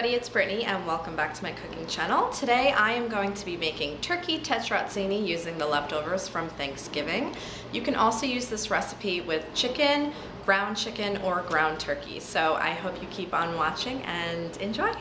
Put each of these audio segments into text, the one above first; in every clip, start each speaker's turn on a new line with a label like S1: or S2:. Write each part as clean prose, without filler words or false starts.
S1: everybody, it's Brittany and welcome back to my cooking channel. Today I am going to be making turkey tetrazzini using the leftovers from Thanksgiving. You can also use this recipe with chicken, ground chicken, or ground turkey. So I hope you keep on watching and enjoy.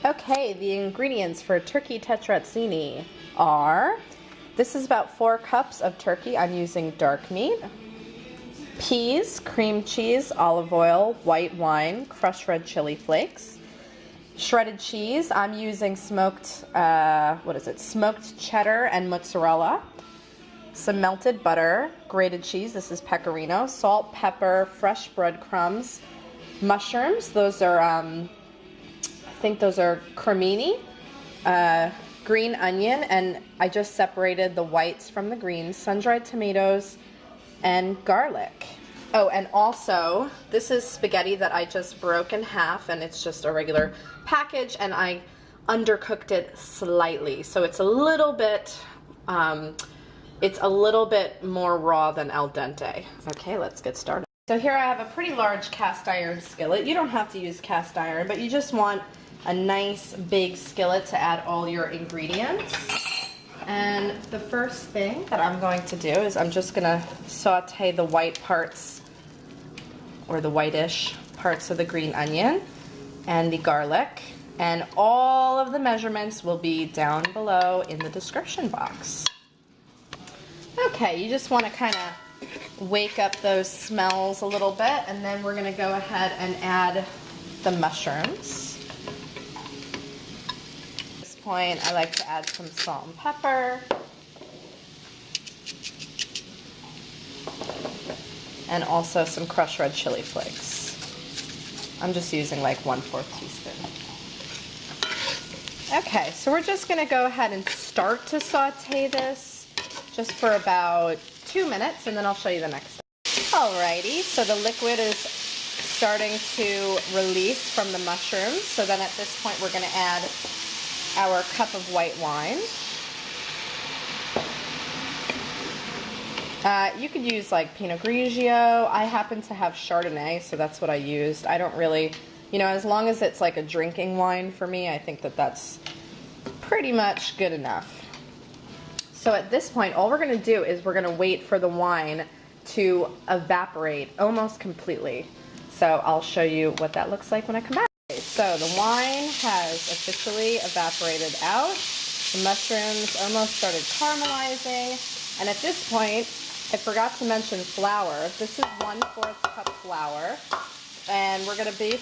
S1: Okay, the ingredients for turkey tetrazzini are, this is about 4 cups of turkey. I'm using dark meat. Peas, cream cheese, olive oil, white wine, crushed red chili flakes, shredded cheese. I'm using smoked cheddar and mozzerella, some melted butter, grated cheese, this is pecorino, salt, pepper, fresh breadcrumbs, mushrooms, those are, I think those are cremini, green onion, and I just separated the whites from the greens, sun-dried tomatoes, and garlic. Oh, and also this is spaghetti that I just broke in half, and it's just a regular package, and I undercooked it slightly, so it's a little bit more raw than al dente. Okay, let's get started. So here I have a pretty large cast iron skillet. You don't have to use cast iron, but you just want a nice big skillet to add all your ingredients. And the first thing that I'm going to do is I'm just gonna saute the white parts, or the whitish parts of the green onion and the garlic, and all of the measurements will be down below in the description box. Okay, you just want to kind of wake up those smells a little bit, and then we're gonna go ahead and add the mushrooms. Point, I like to add some salt and pepper, and also some crushed red chili flakes. I'm just using like 1/4 teaspoon. Okay, so we're just going to go ahead and start to saute this just for about 2 minutes, and then I'll show you the next step. Alrighty, so the liquid is starting to release from the mushrooms, so then at this point we're going to add our cup of white wine. You could use like Pinot Grigio. I happen to have Chardonnay, so that's what I used. I don't really, as long as it's like a drinking wine for me, I think that that's pretty much good enough. So at this point, all we're going to do is we're going to wait for the wine to evaporate almost completely. So I'll show you what that looks like when I come back. So the wine has officially evaporated out. The mushrooms almost started caramelizing. And at this point, I forgot to mention flour. This is 1/4 cup flour. And we're going to be,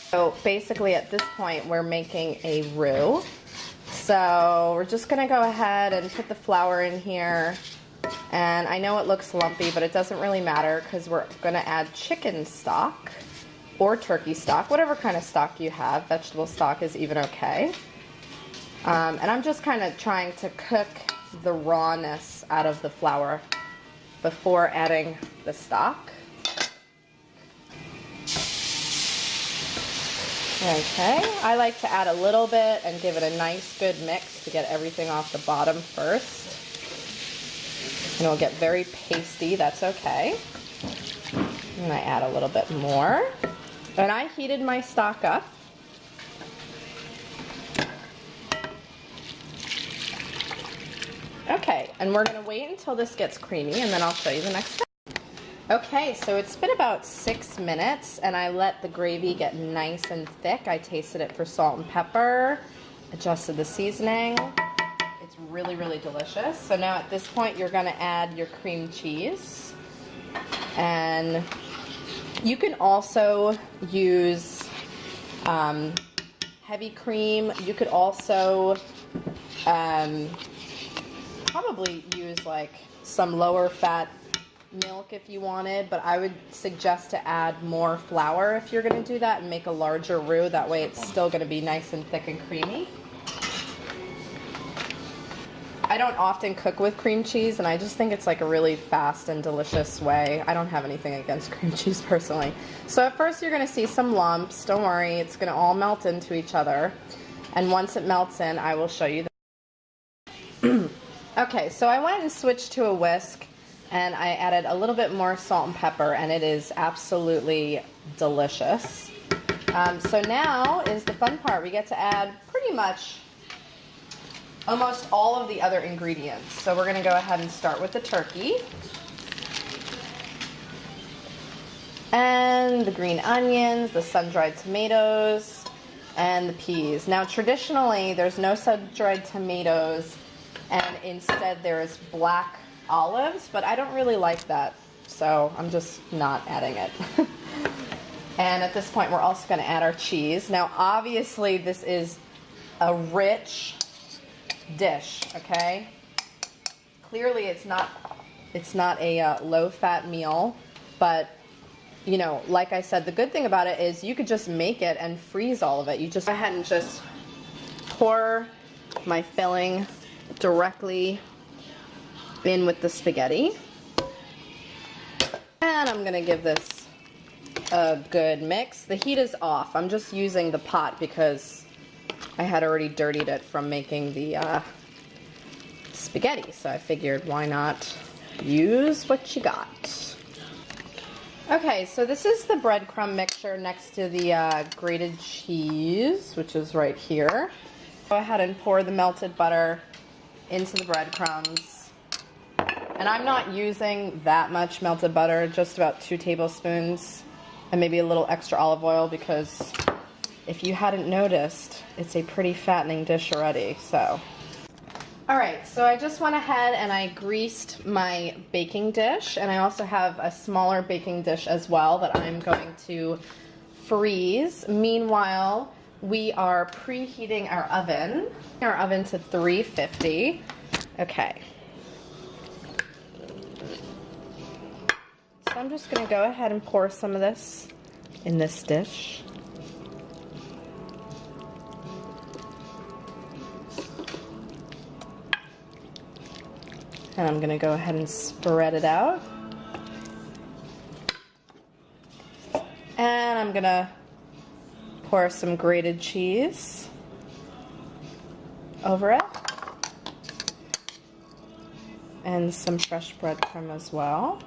S1: so basically at this point, we're making a roux. So we're just going to go ahead and put the flour in here. And I know it looks lumpy, but it doesn't really matter because we're going to add chicken stock or turkey stock, whatever kind of stock you have. Vegetable stock is even okay. And I'm just kind of trying to cook the rawness out of the flour before adding the stock. Okay, I like to add a little bit and give it a nice good mix to get everything off the bottom first. And it'll get very pasty, that's okay. And I add a little bit more. And I heated my stock up. Okay, and we're going to wait until this gets creamy, and then I'll show you the next step. Okay, so it's been about 6 minutes, and I let the gravy get nice and thick. I tasted it for salt and pepper, adjusted the seasoning. It's really, really delicious. So now at this point, you're going to add your cream cheese. And you can also use heavy cream. You could also probably use like some lower fat milk if you wanted, but I would suggest to add more flour if you're going to do that and make a larger roux. That way it's still going to be nice and thick and creamy. I don't often cook with cream cheese, and I just think it's like a really fast and delicious way. I don't have anything against cream cheese personally. So at first you're going to see some lumps. Don't worry, it's going to all melt into each other. And once it melts in, I will show you. Okay, so I went and switched to a whisk, and I added a little bit more salt and pepper, and it is absolutely delicious. So now is the fun part. We get to add pretty much almost all of the other ingredients. So we're going to go ahead and start with the turkey. And the green onions, the sun-dried tomatoes, and the peas. Now traditionally there's no sun-dried tomatoes and instead there is black olives, but I don't really like that, so I'm just not adding it. And at this point we're also going to add our cheese. Now obviously this is a rich dish, okay? Clearly it's not a low-fat meal, but you know, like I said, the good thing about it is you could just make it and freeze all of it. You just go ahead and just pour my filling directly in with the spaghetti. And I'm gonna give this a good mix. The heat is off. I'm just using the pot because I had already dirtied it from making the spaghetti. So I figured why not use what you got. Okay, so this is the breadcrumb mixture next to the grated cheese, which is right here. Go ahead and pour the melted butter into the breadcrumbs. And I'm not using that much melted butter, just about 2 tablespoons, and maybe a little extra olive oil because if you hadn't noticed, it's a pretty fattening dish already, so. Alright, so I just went ahead and I greased my baking dish, and I also have a smaller baking dish as well that I'm going to freeze. Meanwhile, we are preheating our oven to 350. Okay. So I'm just going to go ahead and pour some of this in this dish. And I'm going to go ahead and spread it out. And I'm going to pour some grated cheese over it. And some fresh breadcrumb as well.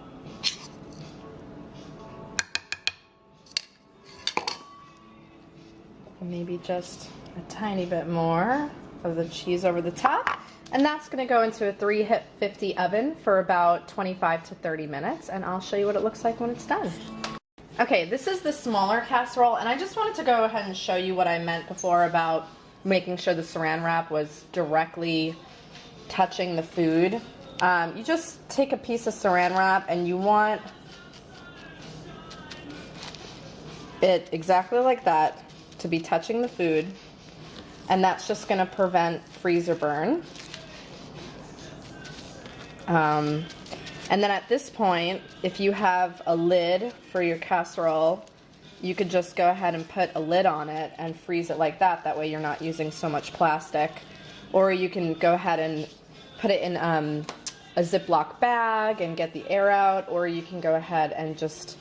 S1: Maybe just a tiny bit more of the cheese over the top. And that's going to go into a 350 oven for about 25 to 30 minutes, and I'll show you what it looks like when it's done. Okay, this is the smaller casserole, and I just wanted to go ahead and show you what I meant before about making sure the saran wrap was directly touching the food. You just take a piece of saran wrap and you want it exactly like that to be touching the food, and that's just going to prevent freezer burn. And then at this point, if you have a lid for your casserole, you could just go ahead and put a lid on it and freeze it like that. That way you're not using so much plastic. Or you can go ahead and put it in a Ziploc bag and get the air out, or you can go ahead and just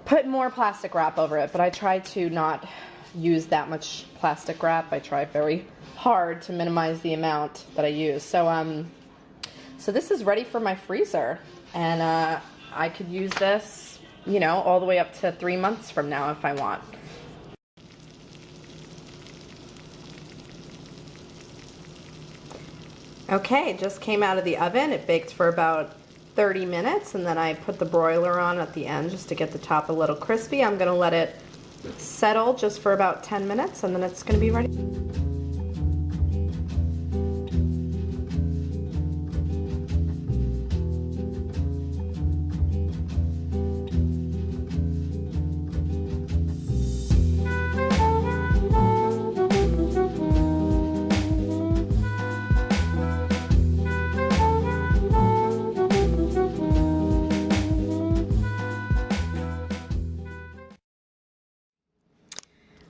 S1: put more plastic wrap over it. But I try to not use that much plastic wrap. I try very hard to minimize the amount that I use. So this is ready for my freezer, and I could use this, you know, all the way up to 3 months from now if I want. Okay, it just came out of the oven. It baked for about 30 minutes, and then I put the broiler on at the end just to get the top a little crispy. I'm gonna let it settle just for about 10 minutes, and then it's gonna be ready.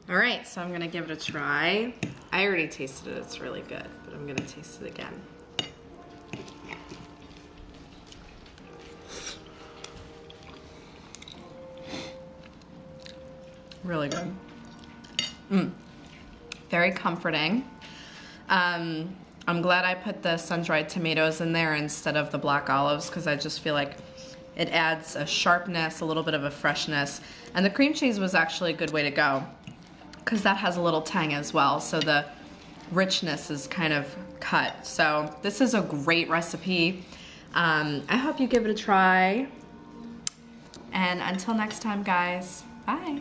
S1: All right, so I'm gonna give it a try. I already tasted it, it's really good, but I'm gonna taste it again. Really good. Very comforting. I'm glad I put the sun-dried tomatoes in there instead of the black olives, because I just feel like it adds a sharpness, a little bit of a freshness. And the cream cheese was actually a good way to go. because that has a little tang as well, so the richness is kind of cut. So this is a great recipe. I hope you give it a try. And until next time, guys, bye.